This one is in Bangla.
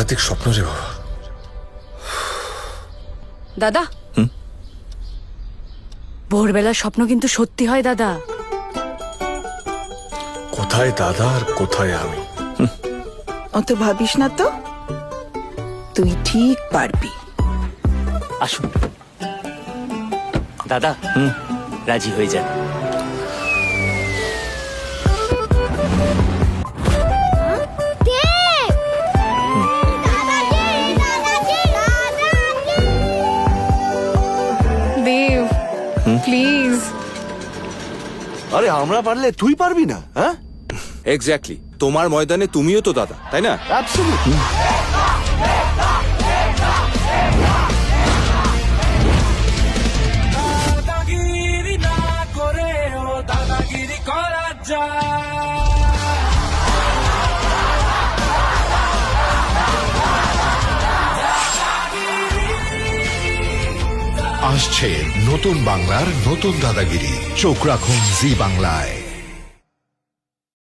সাংঘাতিক স্বপ্ন রে বাবা। দাদা, ভোরবেলার স্বপ্ন কিন্তু সত্যি হয় দাদা। কোথায় দাদা আর কোথায় আমি? অত ভাবিস না তো, তুই ঠিক পারবি। আসুন দাদা, রাজি হয়ে যান। দেব, প্লিজ। আরে আমরা পারলে তুই পারবি না? হ্যাঁ, এক্স্যাক্টলি, তোমার ময়দানে তুমিও তো দাদা, তাই না? অ্যাবসলিউটলি। আসছে নতুন বাংলার নতুন দাদাগিরি। চোখ রাখুন জি বাংলায়।